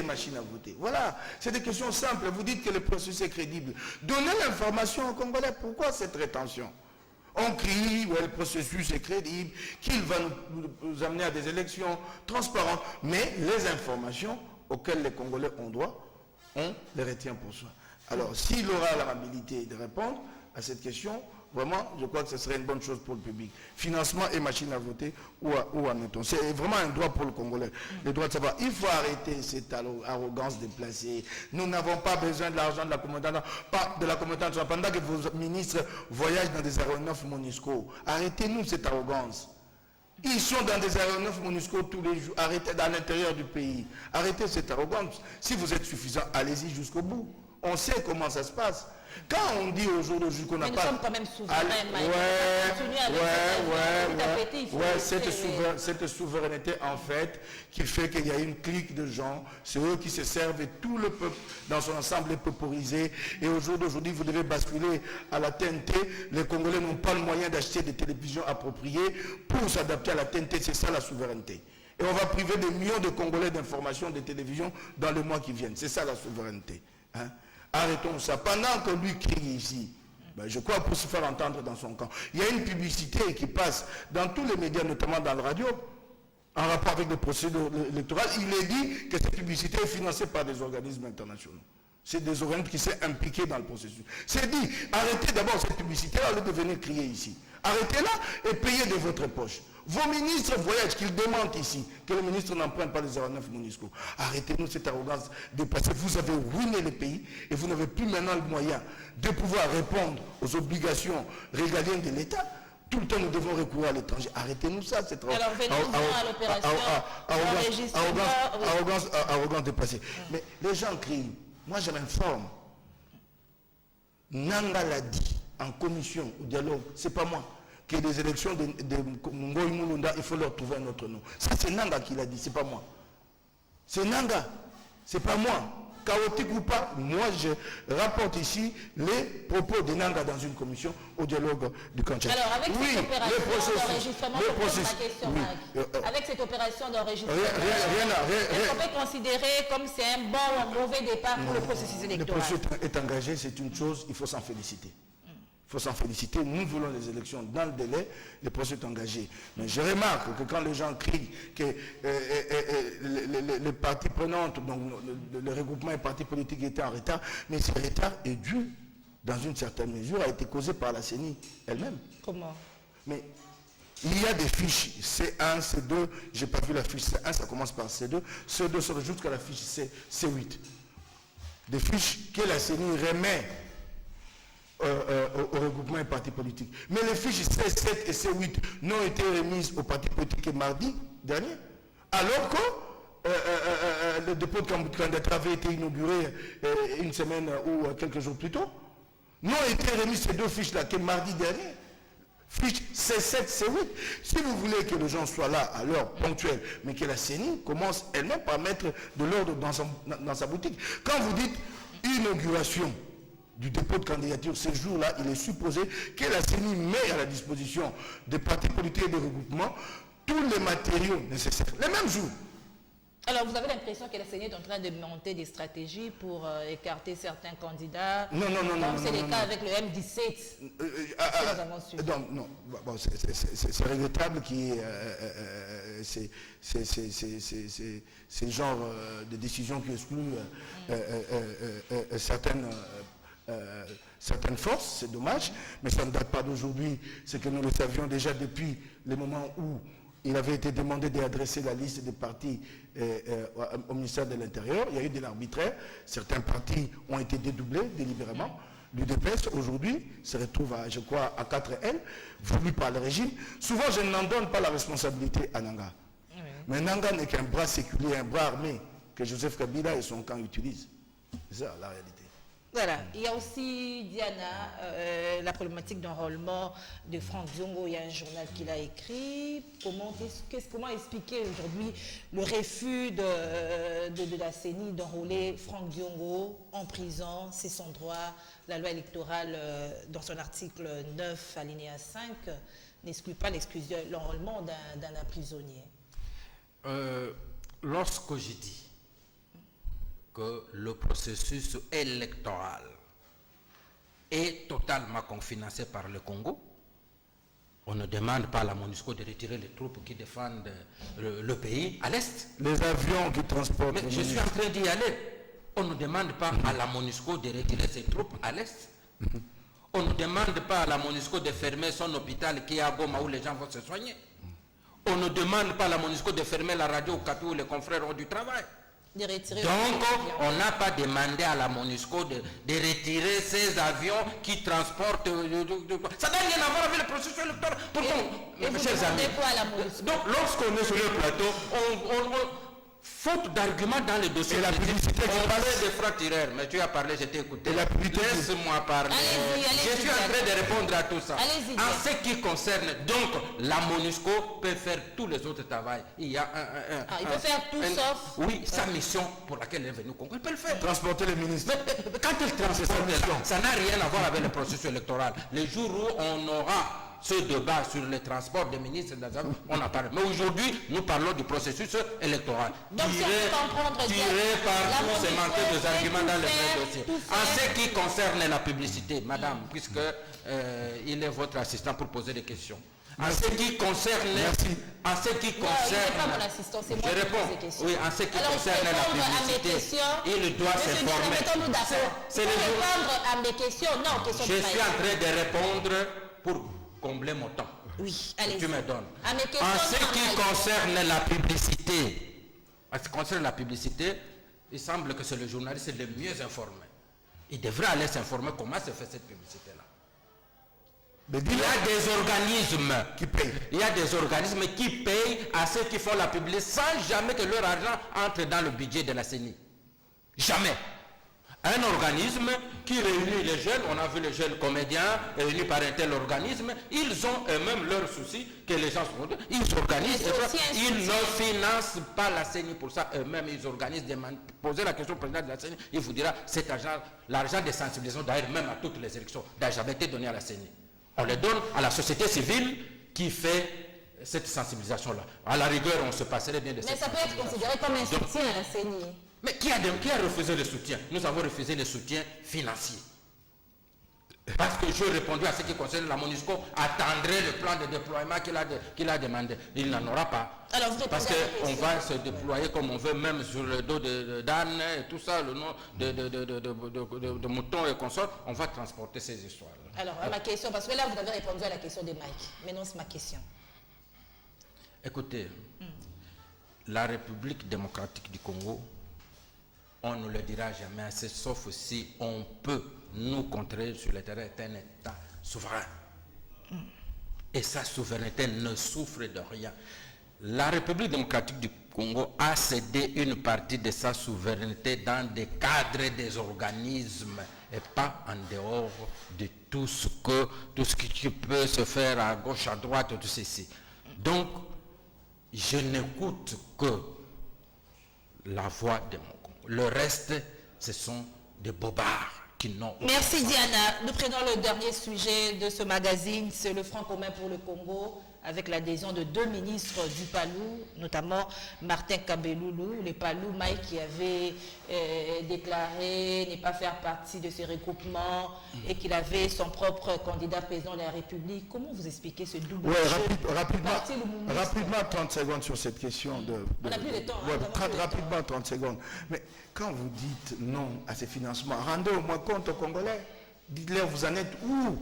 les machines à voter. Voilà, c'est des questions simples. Vous dites que le processus est crédible. Donnez l'information aux Congolais. Pourquoi cette rétention? On crie, ouais, le processus est crédible, qu'il va nous amener à des élections transparentes. Mais les informations auxquelles les Congolais ont droit, on les retient pour soi. Alors, s'il aura l'habilité de répondre à cette question, vraiment, je crois que ce serait une bonne chose pour le public. Financement et machine à voter, où en est-on? C'est vraiment un droit pour le Congolais, le droit de savoir. Il faut arrêter cette arrogance déplacée. Nous n'avons pas besoin de l'argent de la communauté, pas de la communauté, pendant que vos ministres voyagent dans des aéronefs MONUSCO. Arrêtez-nous cette arrogance. Ils sont dans des aéronefs MONUSCO tous les jours. Arrêtez dans l'intérieur du pays. Arrêtez cette arrogance. Si vous êtes suffisant, allez-y jusqu'au bout. On sait comment ça se passe. Quand on dit aujourd'hui qu'on n'a pas... Nous sommes quand même souverains. Cette souveraineté, en fait, qui fait qu'il y a une clique de gens, c'est eux qui se servent et tout le peuple dans son ensemble est peuporisé. Et aujourd'hui, vous devez basculer à la TNT. Les Congolais n'ont pas le moyen d'acheter des télévisions appropriées pour s'adapter à la TNT. C'est ça la souveraineté. Et on va priver des millions de Congolais d'informations, de télévisions dans les mois qui viennent. C'est ça la souveraineté. Hein? Arrêtons ça. Pendant que lui crie ici, ben je crois pour se faire entendre dans son camp, il y a une publicité qui passe dans tous les médias, notamment dans la radio, en rapport avec le procédé électoral. Il est dit que cette publicité est financée par des organismes internationaux. C'est des organismes qui sont impliqués dans le processus. C'est dit, arrêtez d'abord cette publicité au lieu de venir crier ici. Arrêtez-la et payez de votre poche. Vos ministres voyagent, qu'ils démentent ici, que les ministres n'empruntent pas les aéronefs MONUSCO. Arrêtez-nous cette arrogance dépassée. Vous avez ruiné le pays et vous n'avez plus maintenant le moyen de pouvoir répondre aux obligations régaliennes de l'État. Tout le temps, nous devons recourir à l'étranger. Arrêtez-nous ça, cette arrogance dépassée. Mais les gens crient. Moi, je m'informe. Nanga l'a dit en commission, au dialogue, c'est pas moi. Que les élections de Ngoï Mulunda, il faut leur trouver un autre nom. Ça, c'est Nanga qui l'a dit, c'est pas moi. C'est Nanga, c'est pas moi. Chaotique ou pas, moi je rapporte ici les propos de Nanga dans une commission au dialogue du Kanchak. Alors, avec cette opération d'enregistrement, avec cette opération d'enregistrement, est-ce qu'on peut considérer comme c'est un bon ou un mauvais départ pour le processus électoral? Le processus est engagé, c'est une chose, il faut s'en féliciter. Il faut s'en féliciter. Nous voulons les élections dans le délai, le processus est engagé. Mais je remarque que quand les gens crient que les partis prenantes, donc le regroupement des partis politiques étaient en retard, mais ce retard est dû, dans une certaine mesure, a été causé par la CENI elle-même. Comment? Mais il y a des fiches C1, C2, je n'ai pas vu la fiche C1, ça commence par C2, C2 se rajoute jusqu'à la fiche C8. Des fiches que la CENI remet au regroupement des partis politiques. Mais les fiches C7 et C8 n'ont été remises aux partis politiques que mardi dernier, alors que le dépôt de candidature avait été inauguré une semaine ou quelques jours plus tôt. N'ont été remises ces deux fiches-là que mardi dernier. Fiche C7, C8. Si vous voulez que les gens soient là à l'heure ponctuelle, mais que la CENI commence elle-même par mettre de l'ordre dans sa boutique. Quand vous dites inauguration du dépôt de candidature, ce jour-là, il est supposé que la CENI met à la disposition des partis politiques et des regroupements tous les matériaux nécessaires, les mêmes jours. Alors, vous avez l'impression que la CENI est en train de monter des stratégies pour écarter certains candidats? Non. C'est le cas avec le M17. Non. Bon, c'est regrettable qu'il c'est le genre de décision qui exclut certaines forces, c'est dommage, mais ça ne date pas d'aujourd'hui, c'est que nous le savions déjà depuis le moment où il avait été demandé d'adresser la liste des partis au ministère de l'Intérieur. Il y a eu de l'arbitraire, certains partis ont été dédoublés délibérément. L'UDPS aujourd'hui se retrouve à, je crois, à 4L, voulu par le régime. Souvent, je n'en donne pas la responsabilité à Nanga. Mais Nanga n'est qu'un bras séculier, un bras armé que Joseph Kabila et son camp utilisent. C'est ça la réalité. Voilà. Il y a aussi, Diana, la problématique d'enrôlement de Franck Diongo. Il y a un journal qu'il a écrit. Comment expliquer aujourd'hui le refus de la CENI d'enrôler Franck Diongo en prison? C'est son droit. La loi électorale, dans son article 9, alinéa 5, n'exclut pas l'enrôlement d'un prisonnier. Lorsque j'ai dit que le processus électoral est totalement cofinancé par le Congo. On ne demande pas à la MONUSCO de retirer les troupes qui défendent le pays à l'Est. Les avions qui transportent... Mais je suis en train d'y aller. On ne demande pas à la MONUSCO de retirer ses troupes à l'Est. On ne demande pas à la MONUSCO de fermer son hôpital qui est à Goma où les gens vont se soigner. On ne demande pas à la MONUSCO de fermer la radio au Capi où les confrères ont du travail. De retirer. Donc, on n'a pas demandé à la MONUSCO de retirer ces avions qui transportent... Ça n'a rien à voir avec le processus électoral. Et vous demandez quoi à la MONUSCO? Donc, lorsqu'on est sur le plateau, faute d'arguments dans le dossier, et la publicité on parlait des frères, mais tu as parlé, je t'ai écouté. Laisse-moi parler. Je suis en train de répondre à tout ça. En ce qui concerne, donc, la MONUSCO peut faire tous les autres travaux. Il y a il peut faire tout sauf... Oui, sa mission pour laquelle elle est venue au Congo, il peut le faire. Transporter les ministres. Mais quand elle transporte, ça n'a rien à voir avec le processus électoral. Le jour où on aura ce débat sur les transports des ministres, on en parle. Mais aujourd'hui, nous parlons du processus électoral. Donc, tiré par tous ces manqués des arguments dans le même dossier. En ce qui concerne la publicité, madame, puisque il est votre assistant pour poser des questions. En ce qui concerne... En ce qui concerne... Non, il n'est pas mon assistant, c'est moi qui pose des questions. Oui, en ce qui concerne la publicité, il doit s'informer. C'est répondre à mes questions. Non, question je suis en train de répondre pour combler mon temps. Oui, allez-y. Tu me donnes. À mes questions, en ce qui concerne la publicité, il semble que c'est le journaliste le mieux informé. Il devrait aller s'informer comment se fait cette publicité-là. Il y a des organismes qui payent. Il y a des organismes qui payent à ceux qui font la publicité sans jamais que leur argent entre dans le budget de la CENI. Jamais. Un organisme qui réunit les jeunes, on a vu les jeunes comédiens réunis par un tel organisme, ils ont eux-mêmes leurs soucis que les gens sont... Ils organisent, ils ne financent pas la CENI pour ça, eux-mêmes ils organisent, posez la question au président de la CENI, il vous dira, cet argent, l'argent de sensibilisation, d'ailleurs même à toutes les élections, n'a jamais été donné à la CENI. On le donne à la société civile qui fait cette sensibilisation-là. À la rigueur, on se passerait bien de cette sensibilisation. Mais ça peut être considéré comme un soutien à la CENI. Mais qui a refusé le soutien? Nous avons refusé le soutien financier. Parce que j'ai répondu à ce qui concerne la MONUSCO, attendrait le plan de déploiement qu'il a demandé. Il n'en aura pas. Alors, parce qu'on va se déployer comme on veut, même sur le dos d'âne et tout ça, le nom de moutons et consorts, on va transporter ces histoires. Alors, ma question, parce que là, vous avez répondu à la question de Mike. Maintenant, c'est ma question. Écoutez, la République démocratique du Congo, on ne le dira jamais assez, sauf si on peut nous contrer sur le terrain, est un État souverain. Et sa souveraineté ne souffre de rien. La République démocratique du Congo a cédé une partie de sa souveraineté dans des cadres des organismes et pas en dehors de tout ce qui peut se faire à gauche, à droite, tout ceci. Donc, je n'écoute que la voix de mon Congo. Le reste, ce sont des bobards qui n'ont... Merci Diana. Nous prenons le dernier sujet de ce magazine, c'est le Front commun pour le Congo, avec l'adhésion de 2 ministres du Palou, notamment Martin Kabeloulou, le Palou Mike qui avait déclaré ne pas faire partie de ce regroupement et qu'il avait son propre candidat président de la République. Comment vous expliquez ce double jeu? Rapidement 30 secondes sur cette question. On n'a plus de temps. Rapidement 30 secondes. Mais quand vous dites non à ces financements, rendez au moins compte aux Congolais. Dites-leur, vous en êtes où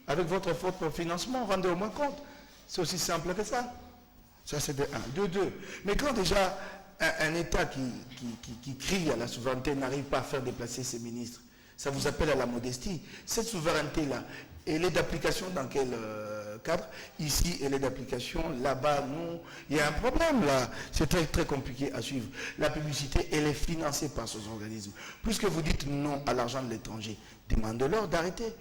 avec votre propre financement? Rendez au moins compte. C'est aussi simple que ça. Ça, c'est de 1. De 2. Mais quand déjà un État qui crie à la souveraineté n'arrive pas à faire déplacer ses ministres, ça vous appelle à la modestie. Cette souveraineté-là, elle est d'application dans quel cadre? Ici, elle est d'application. Là-bas, non. Il y a un problème là. C'est très, très compliqué à suivre. La publicité, elle est financée par ces organismes. Puisque vous dites non à l'argent de l'étranger, demandez-leur d'arrêter.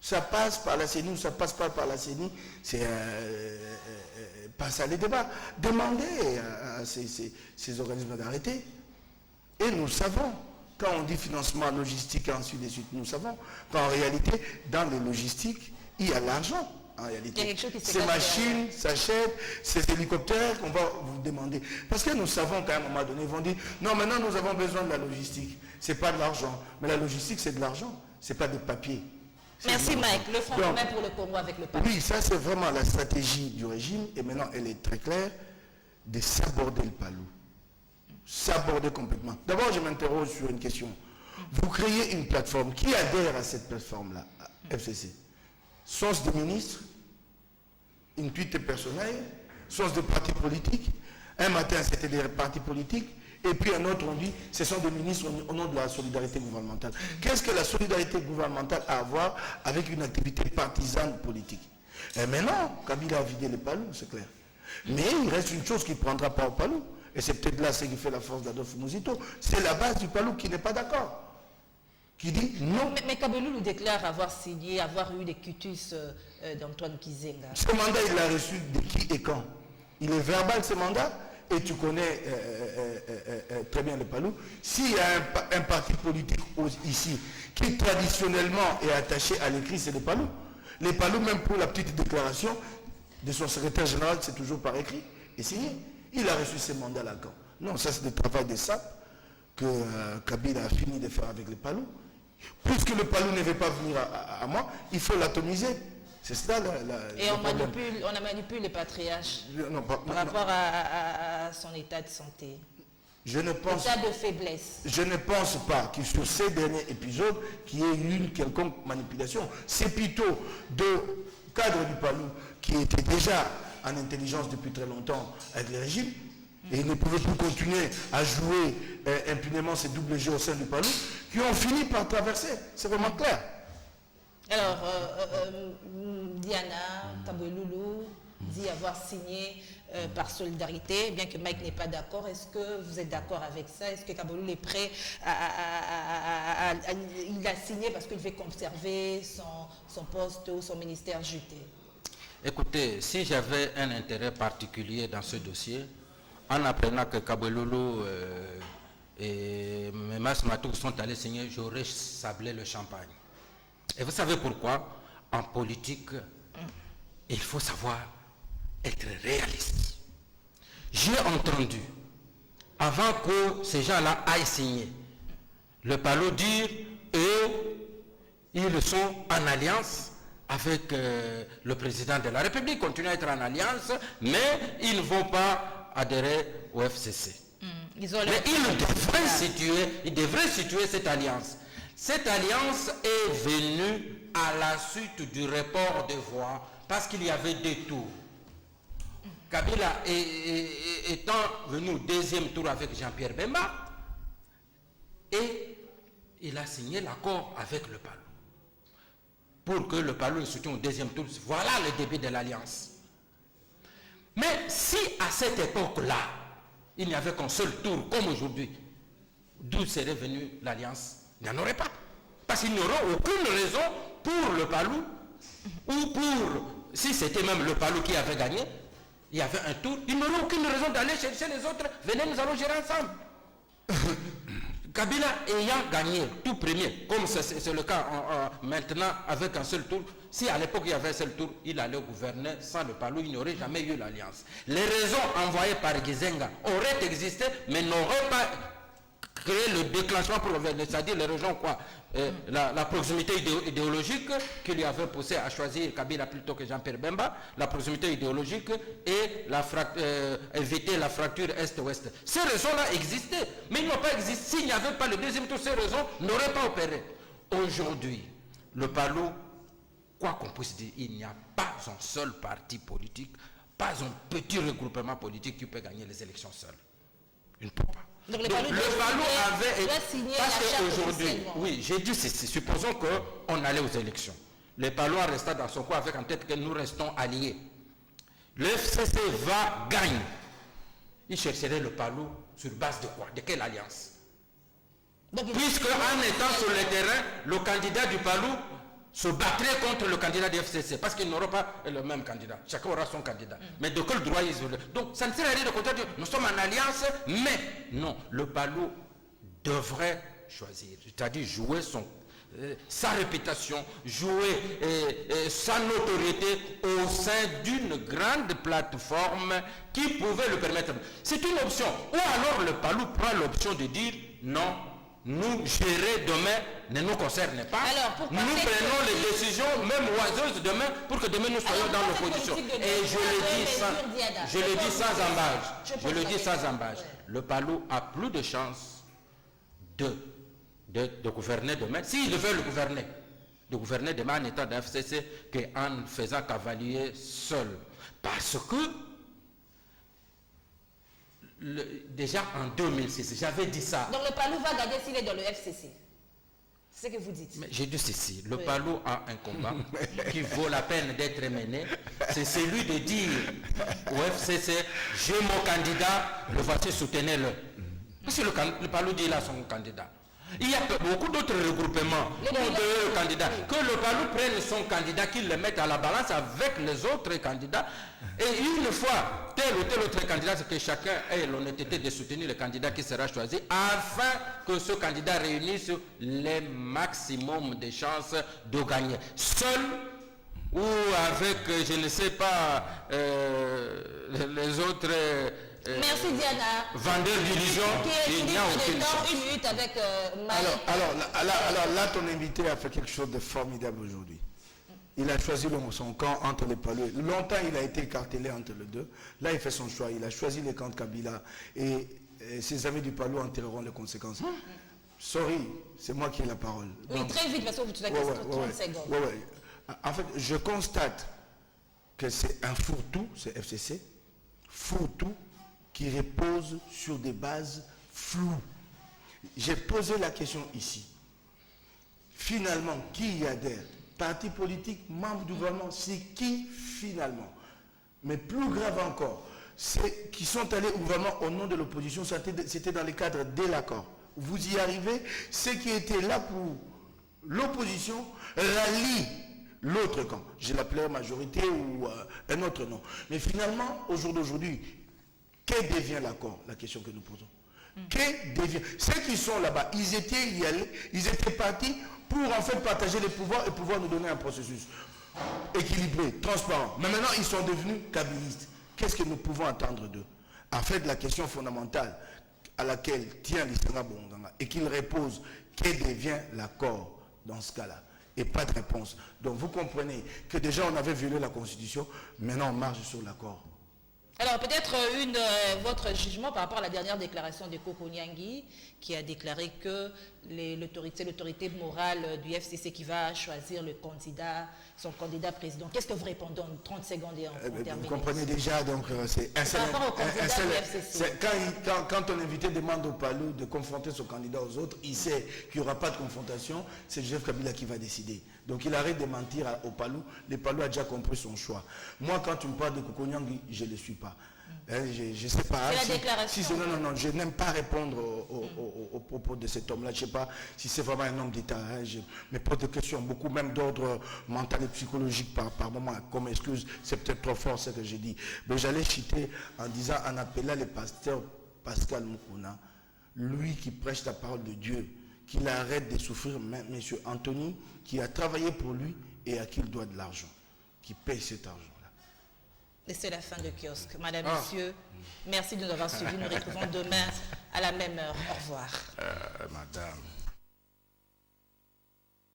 Ça passe par la CENI ou ça passe pas par la CENI, c'est pas ça les débats. Demandez à ces organismes d'arrêter. Et nous savons, quand on dit financement logistique et ensuite de suite, nous savons qu'en réalité, dans les logistiques, il y a l'argent. en réalité. Il y a quelque chose qui se Ces cache machines s'achètent, ces hélicoptères qu'on va vous demander. Parce que nous savons qu'à un moment donné, ils vont dire, non, maintenant nous avons besoin de la logistique. Ce n'est pas de l'argent. Mais la logistique, c'est de l'argent. Ce n'est pas des papiers. Merci Mike. Le front commun pour le Congo avec le Palou. Oui, ça c'est vraiment la stratégie du régime. Et maintenant, elle est très claire, de s'aborder le Palou. S'aborder complètement. D'abord, je m'interroge sur une question. Vous créez une plateforme. Qui adhère à cette plateforme-là, FCC? Sont-ce des ministres? Une tweet personnelle? Sont-ce des partis politiques? Un matin, c'était des partis politiques. Et puis un autre, on dit, ce sont des ministres au nom de la solidarité gouvernementale. Qu'est-ce que la solidarité gouvernementale a à voir avec une activité partisane politique? Et maintenant, Kabila a vidé les Palous, c'est clair. Mais il reste une chose qui ne prendra pas au Palou. Et c'est peut-être là ce qui fait la force d'Adolphe Muzito. C'est la base du Palou qui n'est pas d'accord. Qui dit non. Mais Kabelou déclare avoir signé, avoir eu des cutus d'Antoine Kizenga. Ce mandat, il l'a reçu de qui et quand? Il est verbal, ce mandat, et tu connais très bien le Palou. S'il y a un parti politique ici qui traditionnellement est attaché à l'écrit, c'est le Palou. Les Palou, même pour la petite déclaration de son secrétaire général, c'est toujours par écrit et signé. Il a reçu ce mandat-là quand? Non, ça c'est le travail des SAP que Kabila a fini de faire avec les Palou. Puisque le Palou ne veut pas venir à moi, il faut l'atomiser. C'est ça et on manipule les patriarches par rapport à son état de santé. État de faiblesse. Je ne pense pas que sur ces derniers épisodes, qu'il y ait eu une quelconque manipulation. C'est plutôt de cadres du Palou qui étaient déjà en intelligence depuis très longtemps avec le régime, et ils ne pouvaient plus continuer à jouer impunément ces doubles jeux au sein du Palou, qui ont fini par traverser. C'est vraiment clair. Alors, Diana Kabelou dit avoir signé par solidarité, bien que Mike n'est pas d'accord. Est-ce que vous êtes d'accord avec ça? Est-ce que Kabelou est prêt il a signé parce qu'il veut conserver son poste ou son ministère jeté? Écoutez, si j'avais un intérêt particulier dans ce dossier, en apprenant que Kabelou et Memas Matou sont allés signer, j'aurais sablé le champagne. Et vous savez pourquoi? En politique, il faut savoir être réaliste. J'ai entendu, avant que ces gens-là aillent signer, le Palou dire ils sont en alliance avec le président de la République, continuent à être en alliance, mais ils ne vont pas adhérer au FCC. Mais ils devraient situer cette alliance. Cette alliance est venue à la suite du report de voix parce qu'il y avait des tours. Kabila étant venu au deuxième tour avec Jean-Pierre Bemba, et il a signé l'accord avec le Palou. Pour que le Palou le soutienne au deuxième tour, voilà le début de l'alliance. Mais si à cette époque-là, il n'y avait qu'un seul tour, comme aujourd'hui, d'où serait venue l'alliance? Il n'y en aurait pas. Parce qu'il n'y aurait aucune raison pour le Palou, ou pour, si c'était même le Palou qui avait gagné, il y avait un tour, il n'y aurait aucune raison d'aller chercher les autres, venez, nous allons gérer ensemble. Kabila ayant gagné tout premier, comme c'est le cas maintenant avec un seul tour, si à l'époque il y avait un seul tour, il allait gouverner sans le Palou, il n'y aurait jamais eu l'alliance. Les raisons envoyées par Kizenga auraient existé, mais n'auraient pas créé le déclenchement pour gouverner, c'est-à-dire les raisons quoi, la proximité idéologique qui lui avait poussé à choisir Kabila plutôt que Jean-Pierre Bemba, la proximité idéologique et éviter la fracture Est-Ouest. Ces raisons-là existaient, mais ils n'ont pas existé. S'il n'y avait pas le deuxième tour, ces raisons n'auraient pas opéré. Aujourd'hui, le Palou, quoi qu'on puisse dire, il n'y a pas un seul parti politique, pas un petit regroupement politique qui peut gagner les élections seul. Il ne peut pas. Donc le Palou avait parce qu'aujourd'hui, oui, j'ai dit ceci, supposons qu'on allait aux élections. Le Palou resta dans son coin avec en tête que nous restons alliés. Le FCC va gagner. Il chercherait le Palou sur base de quoi? De quelle alliance? Puisque en étant sur le terrain, le candidat du Palou se battrait contre le candidat du FCC, parce qu'ils n'auront pas le même candidat. Chacun aura son candidat. Mais de quel droit ils auraient? Donc ça ne sert à rien de compter, nous sommes en alliance, mais non, le Palou devrait choisir, c'est-à-dire jouer sa réputation, jouer sa notoriété au sein d'une grande plateforme qui pouvait le permettre. C'est une option. Ou alors le Palou prend l'option de dire non, nous gérer demain ne nous concerne pas. Alors, nous prenons les décisions, même oiseuses demain, pour que demain nous soyons dans l'opposition. Et je le dis sans embâche. Je le dis sans embâche. Le Palou a plus de chances de gouverner demain, s'il veut le gouverner, de gouverner demain en état d'FCC qu'en faisant cavalier seul. Parce que déjà en 2006, j'avais dit ça. Donc le Palou va gagner s'il est dans le FCC. C'est ce que vous dites. Mais j'ai dit ceci, le Palou a un combat qui vaut la peine d'être mené. C'est celui de dire au FCC, j'ai mon candidat, le voici, soutenez-le. Parce que le Palou dit là son candidat. Il y a beaucoup d'autres regroupements qui ont le candidat. Que le Palou prenne son candidat, qu'il le mette à la balance avec les autres candidats. Et une fois tel ou tel autre candidat, c'est que chacun ait l'honnêteté de soutenir le candidat qui sera choisi afin que ce candidat réunisse les maximum de chances de gagner. Seul ou avec, je ne sais pas, les autres... Merci Diana. Vendeur d'illusions, il n'y a aucune chance. Une minute avec alors là, ton invité a fait quelque chose de formidable aujourd'hui. Il a choisi son camp entre les Palous. Longtemps, il a été écartelé entre les deux. Là, il fait son choix. Il a choisi le camp de Kabila. Et ses amis du Palou en tireront les conséquences. Sorry, c'est moi qui ai la parole. Oui, donc, très vite, parce que vous avez 30 secondes. En fait, je constate que c'est un fourre-tout, c'est FCC, fourre-tout, qui repose sur des bases floues. J'ai posé la question ici. Finalement, qui y adhère? Parti politique, membre du gouvernement, c'est qui finalement? Mais plus grave encore, c'est qui sont allés au gouvernement au nom de l'opposition, c'était dans le cadre de l'accord. Vous y arrivez, ceux qui étaient là pour l'opposition rallient l'autre camp. Je l'appelais majorité ou un autre nom. Mais finalement, au jour d'aujourd'hui, que devient l'accord? La question que nous posons. Que devient? Ceux qui sont là-bas, ils étaient partis pour en fait partager les pouvoirs et pouvoir nous donner un processus équilibré, transparent. Mais maintenant, ils sont devenus kabylistes. Qu'est-ce que nous pouvons attendre d'eux? En fait, la question fondamentale à laquelle tient l'Isanga Bonganga et qu'il repose, que devient l'accord dans ce cas-là? Et pas de réponse. Donc vous comprenez que déjà on avait violé la Constitution, maintenant on marche sur l'accord. Alors peut-être votre jugement par rapport à la dernière déclaration de Koko Nyangi qui a déclaré que l'autorité morale du FCC qui va choisir son candidat président. Qu'est-ce que vous répondez en 30 secondes et en terminant? Vous comprenez déjà, donc c'est un seul... Quand ton invité demande au Palou de confronter son candidat aux autres, il sait qu'il n'y aura pas de confrontation, c'est Joseph Kabila qui va décider. Donc il arrête de mentir au Palou, le Palou a déjà compris son choix. Moi quand tu me parles de Koko Nyangi, je ne le suis pas. Je ne sais pas. C'est la déclaration. Non, je n'aime pas répondre aux propos de cet homme-là. Je ne sais pas si c'est vraiment un homme d'État. Je me pose des questions, beaucoup même d'ordre mental et psychologique par moment. Comme excuse, c'est peut-être trop fort ce que j'ai dit. Mais j'allais citer en disant, en appelant le pasteur Pascal Moukouna, lui qui prêche la parole de Dieu, qu'il arrête de souffrir, M. Anthony, qui a travaillé pour lui et à qui il doit de l'argent, qui paye cet argent. Et c'est la fin de kiosque. Madame, Monsieur, merci de nous avoir suivis. Nous retrouvons demain à la même heure. Au revoir. Madame.